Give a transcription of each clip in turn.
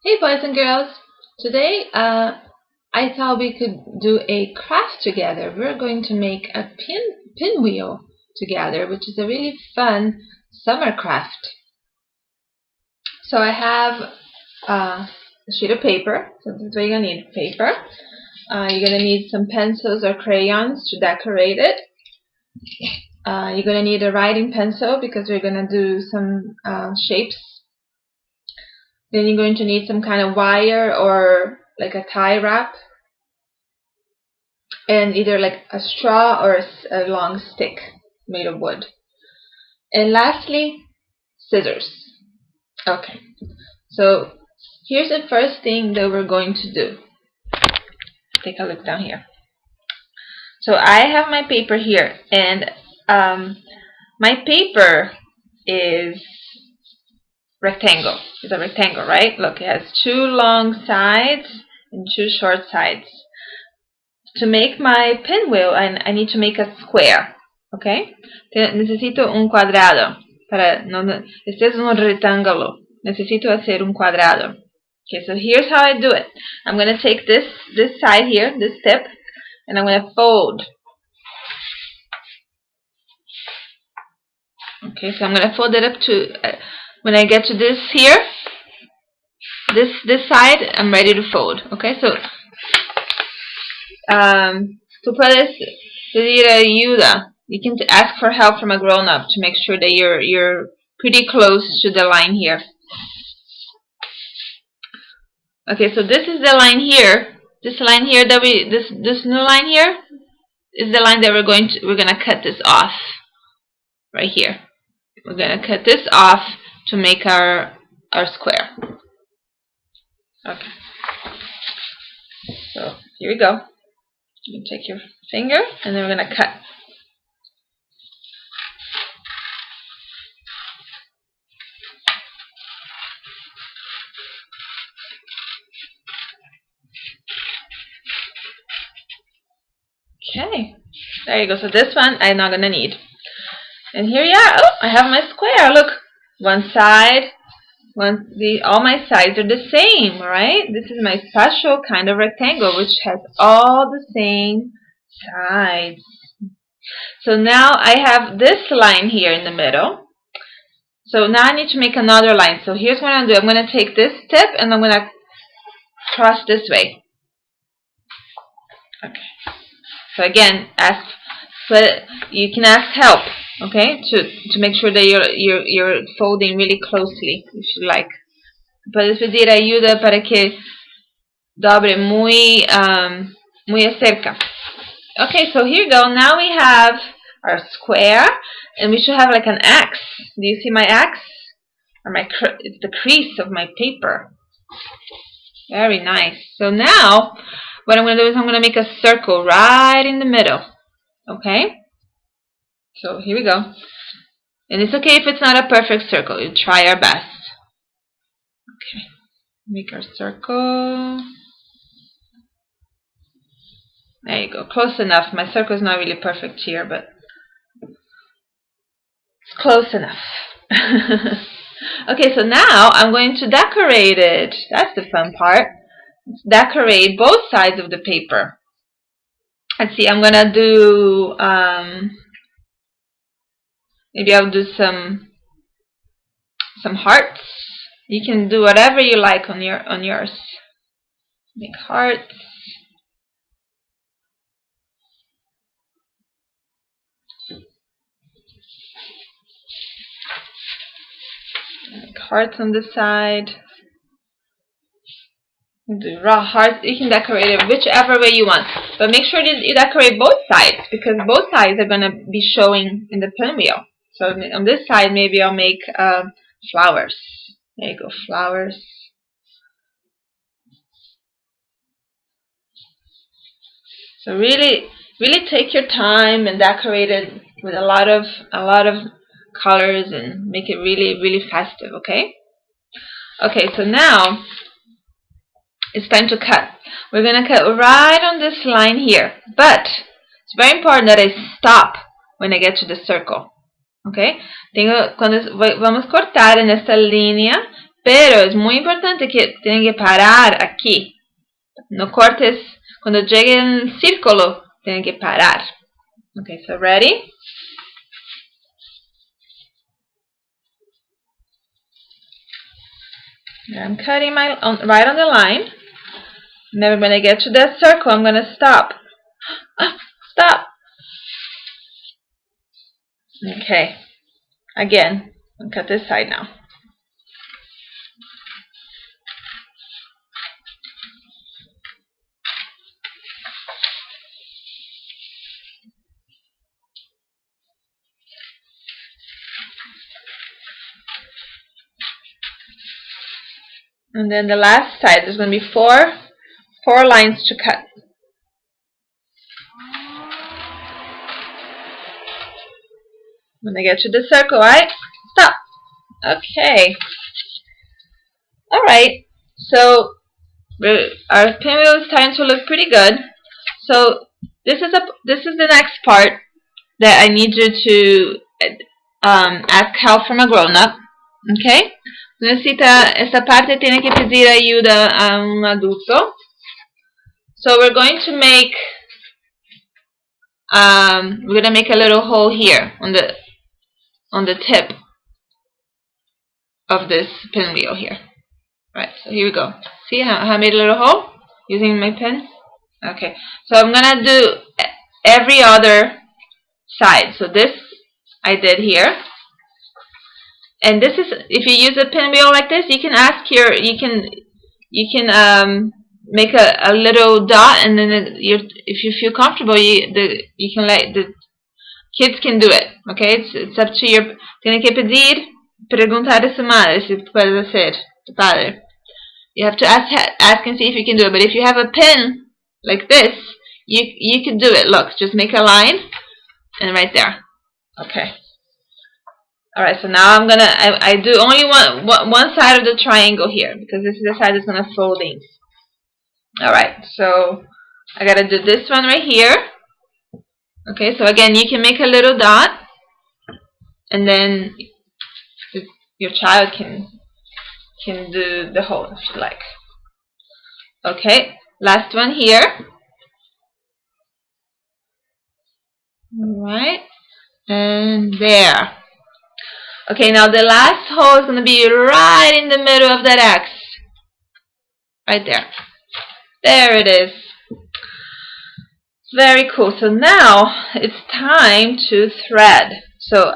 Hey boys and girls! Today I thought we could do a craft together. We're going to make a pinwheel together, which is a really fun summer craft. So I have a sheet of paper. So this is what you're going to need: paper. You're going to need some pencils or crayons to decorate it. You're going to need a writing pencil because we're going to do some shapes. Then you're going to need some kind of wire or like a tie wrap, and either like a straw or a long stick made of wood. And lastly, scissors. Okay, so here's the first thing that we're going to do. Take a look down here. So I have my paper here, and my paper is rectangle. It's a rectangle, right? Look, it has two long sides and two short sides. To make my pinwheel, I need to make a square, okay? Necesito un cuadrado. Este es un rectángulo. Necesito hacer un cuadrado. Okay, so here's how I do it. I'm going to take this side here, this tip, and I'm going to fold. Okay, so I'm going to fold it up to, when I get to this here, this side, I'm ready to fold. Okay, so tú puedes pedir ayuda. You can ask for help from a grown-up to make sure that you're pretty close to the line here. Okay, so this is the line here. This line here that this new line here is the line that we're gonna cut this off. Right here. We're gonna cut this off to make our square. Okay. So here we go. You take your finger and then we're gonna cut. Okay, there you go. So this one I'm not gonna need. And here you are. Oh, I have my square. Look, one side, all my sides are the same, right? This is my special kind of rectangle, which has all the same sides. So now I have this line here in the middle. So now I need to make another line. So here's what I'm going to do. I'm going to take this tip and I'm going to cross this way. Okay. So again, you can ask help, okay, to make sure that you're folding really closely, if you like. Puedes pedir ayuda para que dobre muy cerca. Okay, so here you go. Now we have our square, and we should have like an X. Do you see my X? Or it's the crease of my paper. Very nice. So now, what I'm going to do is I'm going to make a circle right in the middle. Okay? So here we go. And it's okay if it's not a perfect circle. We'll try our best. Okay. Make our circle. There you go. Close enough. My circle is not really perfect here, but it's close enough. Okay, so now I'm going to decorate it. That's the fun part. Let's decorate both sides of the paper. Let's see, I'm going to do, maybe I'll do some hearts. You can do whatever you like on yours. Make hearts. Make hearts on this side. Do raw hearts. You can decorate it whichever way you want, but make sure that you decorate both sides, because both sides are going to be showing in the pinwheel. So on this side, maybe I'll make flowers. There you go, flowers. So really take your time and decorate it with a lot of colors and make it really festive. Okay. Okay. So now it's time to cut. We're going to cut right on this line here. But it's very important that I stop when I get to the circle. Okay? Vamos cortar en esta línea Pero es muy importante que tienen que parar aquí. No cortes. Cuando llegue el círculo, tienen que parar. Okay, so ready? I'm cutting right on the line. Then when I get to that circle, I'm going to stop. Stop. Okay. Again, I'll cut this side now. And then the last side, there's going to be four lines to cut. When I get to the circle, right? Stop. Okay. Alright. So our pinwheel is starting to look pretty good. So this is the next part that I need you to ask help from a grown-up. Okay? Esta parte tiene que pedir ayuda a un adulto. So we're going to make a little hole here on the tip of this pinwheel here. Right, so here we go. See how I made a little hole using my pin? Okay, so I'm gonna do every other side. So this I did here. And this is, if you use a pinwheel like this, you can make a little dot, and then if you feel comfortable, you can let the kids can do it. Okay, it's up to your. Tiene que preguntar a su madre si puede hacer, tu padre. You have to ask and see if you can do it. But if you have a pin like this, you can do it. Look, just make a line, and right there. Okay. Alright, so now I do only one side of the triangle here, because this is the side that's gonna fold in. Alright, so I gotta do this one right here. Okay, so again, you can make a little dot, and then your child can do the hole if you like. Okay, last one here. Alright, and there. Okay, now the last hole is going to be right in the middle of that X. Right there. There it is. Very cool. So now it's time to thread. So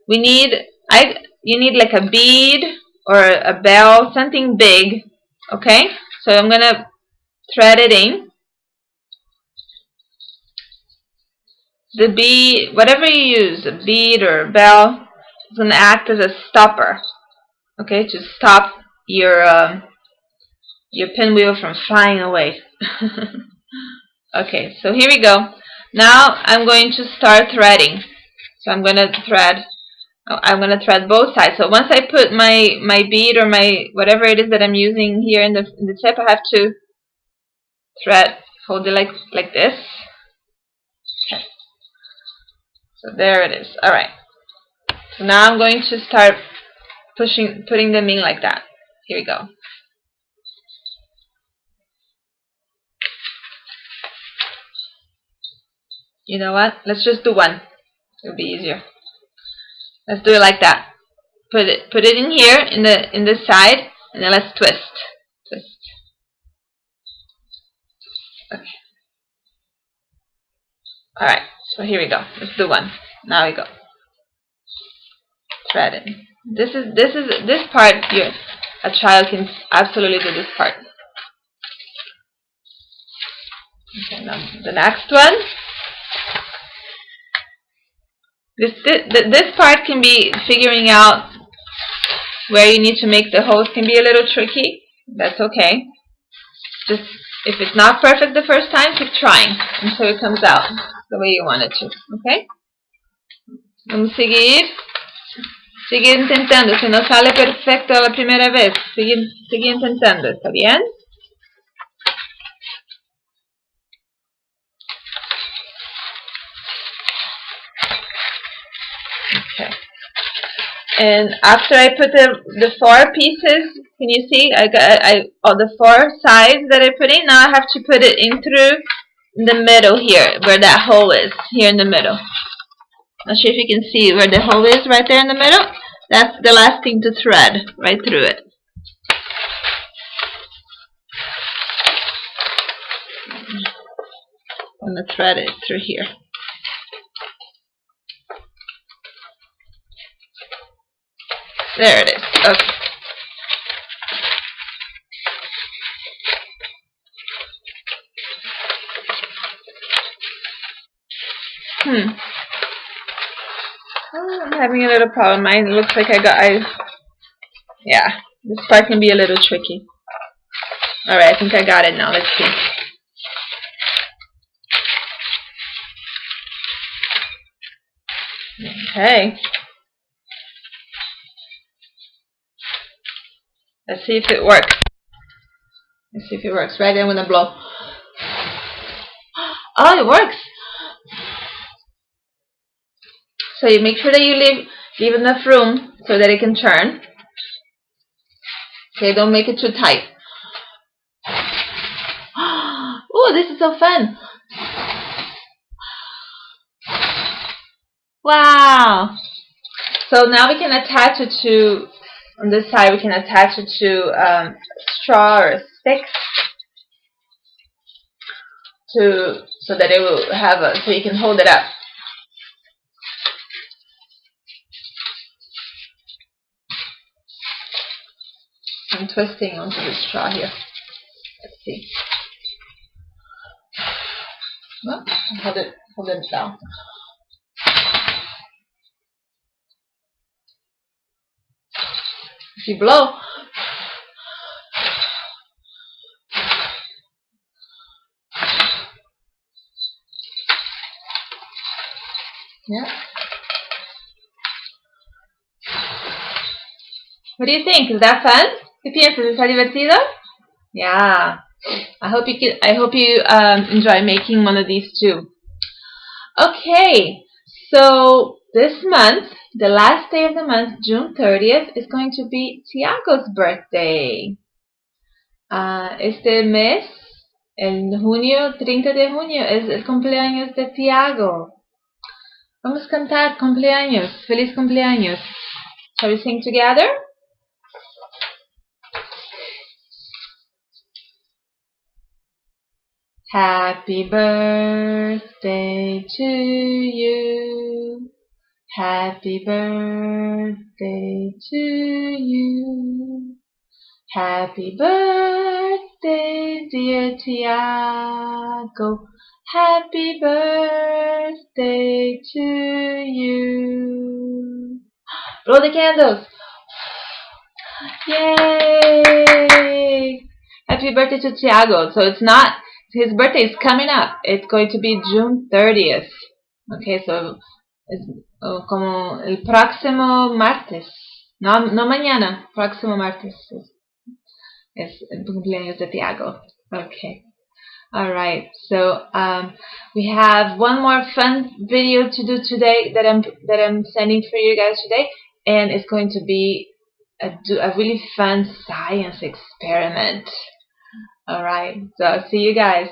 you need like a bead or a bell, something big. Okay? So I'm going to thread it in. The bead, whatever you use, a bead or a bell, it's going to act as a stopper, okay, to stop your pinwheel from flying away. Okay, so here we go. Now I'm going to start threading. So I'm going to thread both sides. So once I put my bead or my whatever it is that I'm using here in the tip, I have to thread, hold it like this. Okay. So there it is. All right. So now I'm going to start putting them in like that. Here we go. You know what? Let's just do one. It'll be easier. Let's do it like that. Put it in here in the side, and then let's twist. Twist. Okay. All right. So here we go. Let's do one. Now we go. Thread it. This part here, a child can absolutely do this part. Okay, now the next one. This part can be figuring out where you need to make the holes can be a little tricky. That's okay. Just if it's not perfect the first time, keep trying until it comes out the way you want it to. Okay? Vamos seguir intentando. Si no sale perfecto la primera vez, sigue intentando. ¿Está bien? Okay. And after I put the 4 pieces Can you see? I got all the 4 sides that I put in. Now I have to put it in through the middle here, where that hole is, here in the middle. Not sure if you can see where the hole is, right there in the middle. That's the last thing to thread, right through it. I'm going to thread it through here. There it is. Okay. Oh, I'm having a little problem. Mine looks like yeah, this part can be a little tricky. Alright, I think I got it now. Let's see. Okay. Let's see if it works. Let's see if it works. Right there, I'm gonna blow. Oh, it works. So you make sure that you leave enough room so that it can turn. Okay, don't make it too tight. Oh, this is so fun. Wow. So now we can attach it to, on this side we can attach it to straw or a stick so that it will have so you can hold it up. I'm twisting onto the straw here. Let's see. Oh, hold it down. If you blow, yeah. What do you think? Is that fun? ¿Qué piensas? ¿Está divertido? Yeah. I hope you enjoy making one of these too. Okay. So this month, the last day of the month, June 30th, is going to be Tiago's birthday. Este mes, en junio, 30 de junio, es el cumpleaños de Tiago. Vamos a cantar cumpleaños. Feliz cumpleaños. Shall we sing together? Happy birthday to you. Happy birthday to you. Happy birthday, dear Tiago. Happy birthday to you. Blow the candles. Yay! Happy birthday to Tiago. So it's not, his birthday is coming up. It's going to be June 30th. Okay, so es como el próximo martes. No mañana, próximo martes es el cumpleaños de Tiago. Okay. Alright, so we have one more fun video to do today that I'm sending for you guys today, and it's going to be a really fun science experiment. Alright, so I'll see you guys.